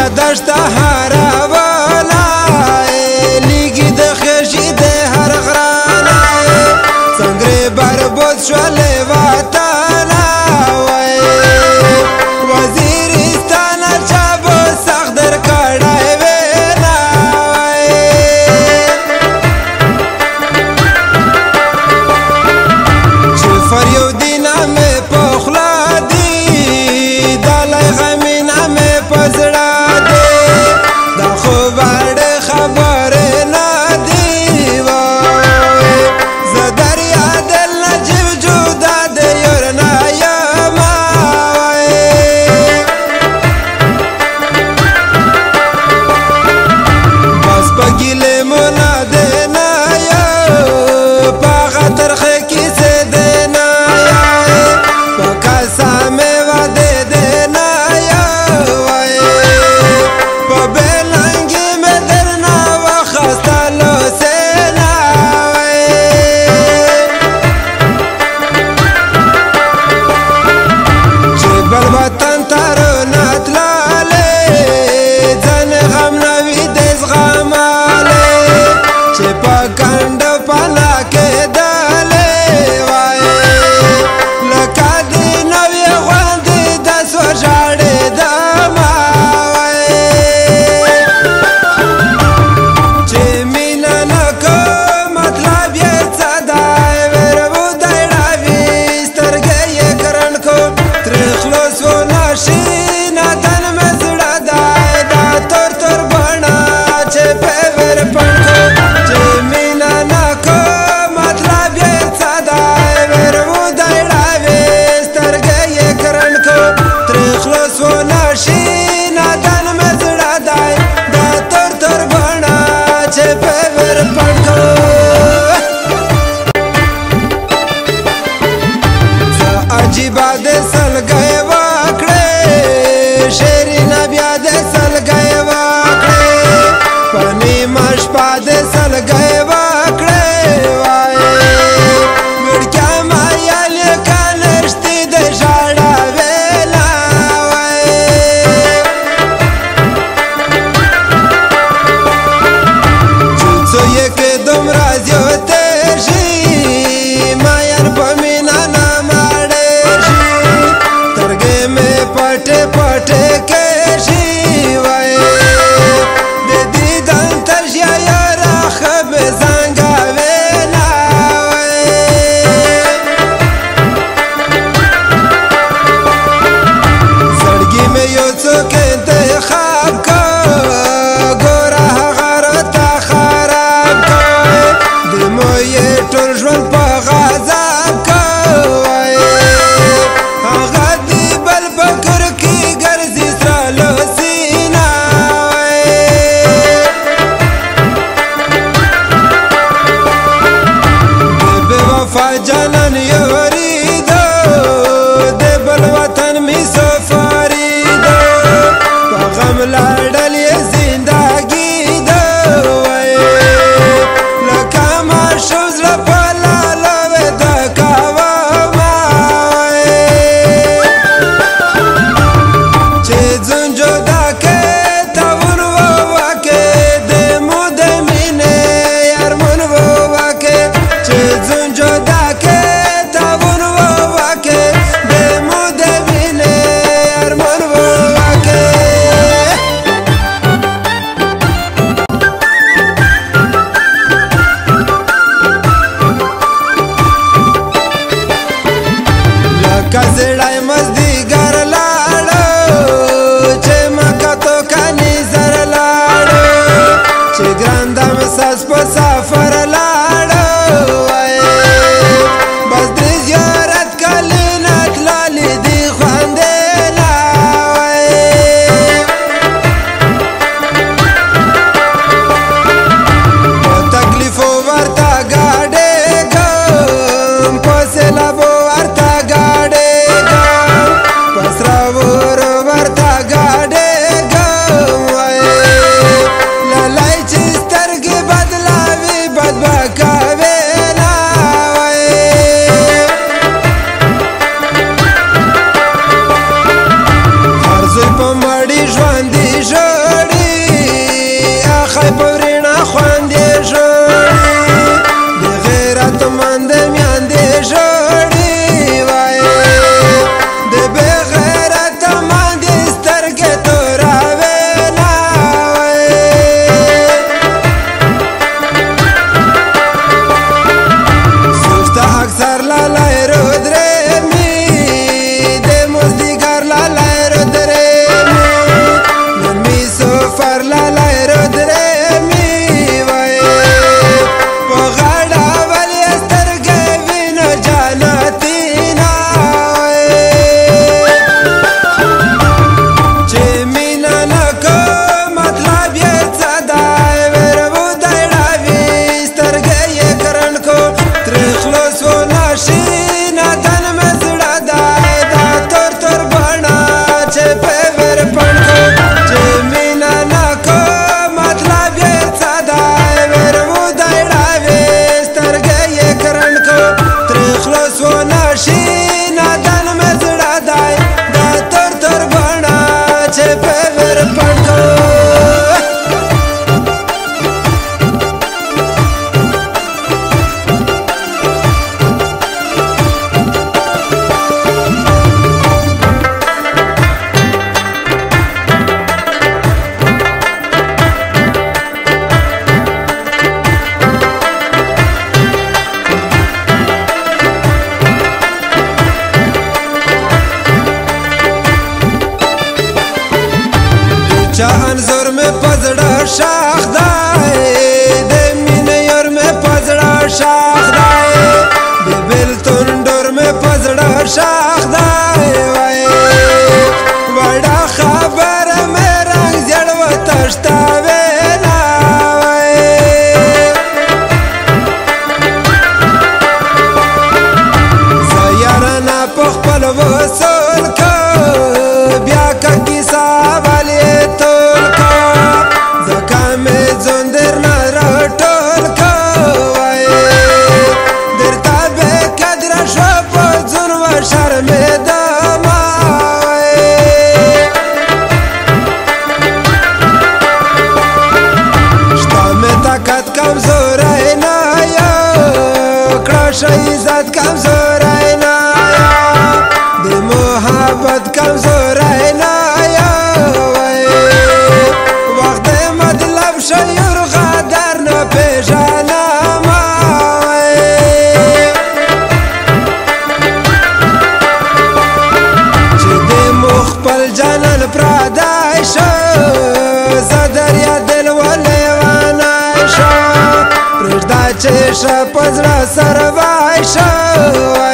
دا دشت هراولا لیگی د خشی د هر غرانا څنګه بربود شولې وطنا وای وزیرستان چابو سخت در کړای وینا وای چې فریو دینا مې پخلا دی دلای غمینا مې پزړه دی دا خو وړ خبر نه دی وای زه در یاد نجیب جدا د یور نه یم وای بس په ګیلې مونه دی نه یو په غترخې کیسې دی نه یو په کاسه مې واده دی نه یو وای په بېلنګې مې درنه وخستلو سینا وای چې بل وطن ته رونه تللې ځان غم نه وي د زغملی چې په کنډو پناه کېدلې وای لکه د نوې غوندې داس وژاړېدمه وای چې مینه نه کوم مطلب یې څه دی وربودی ړاوي سترګې یې ګرن کو ترې خلاص ونشي نادان مې زړه دی دا تور تور بڼه چې پې ور پڼ کو چې مینه نه کوم مطلب یې څه دی وربودی ړاوي سترګې یې ګرن کو ترې خلاص ونشي نادان مې زړه دی دا تور تور بڼه چې پې ور پڼ کو عجیبه د سلګۍ وکړې شیرینه بیا د سلګۍ وکړې په نیمه شپه د سلګۍ وکړې وای وړکیا مایا لیکه نرشتې د ژړا ویلا وای چې څو یې کې دومره زیاتې شي ماین په مینه نه پټه پټه کشي وای د دې دان ترجیا یار خب زنګا وینا وای سړګي مې یو څوک انتخاب کو ګوره غرته خراب کو د موی ټول ژوند په غضب کو وای هغه دی بل بکر کی ګرځي سرالو سینا وای د بې وفا جانان یوریدو د بل وطن می سفریدو په غم لاړل یې زندګي دو وای لکه ماشوم زړه په لاله وده کومه وای چې ځان جدا کې تاون وواکې د مو د مینې ارمان وواکې چې ځان جدا کې تاون وواکې د مو د مینې ارمان وواکې لکه زړی مزدیګر لاړو چې مکه تو کني زر لاړو چې ګران دم ساس په سفر لاړو وای بس د زیارت کلی نه تللې دي خوندې نه وای په تکلیفو ورته ګاډېږم په سیلابو ورته ګاډېږم راشي نادان مې زړه دی دا تور تور بڼه چې په ور پټ کو چا انزور میں پزڑا شاخ دائے دے مینه یور میں پزڑا شاخ دائے دے بلتون ڈور میں پزڑا شاخ دائے وائے وڑا خبر میں رنگ زیڑ و تشتا ویلا وائے زیارنا پخ پل وصول کو بیا کا کسا والی عزت کمزور اینا دی محبت کمزور اینا وقت مطلب شیور غدر نپیژانا چی دی مخبل جانن پرادای شو زدر یا دل و لیوانای شو پرشدا چی شا پزر سروای شو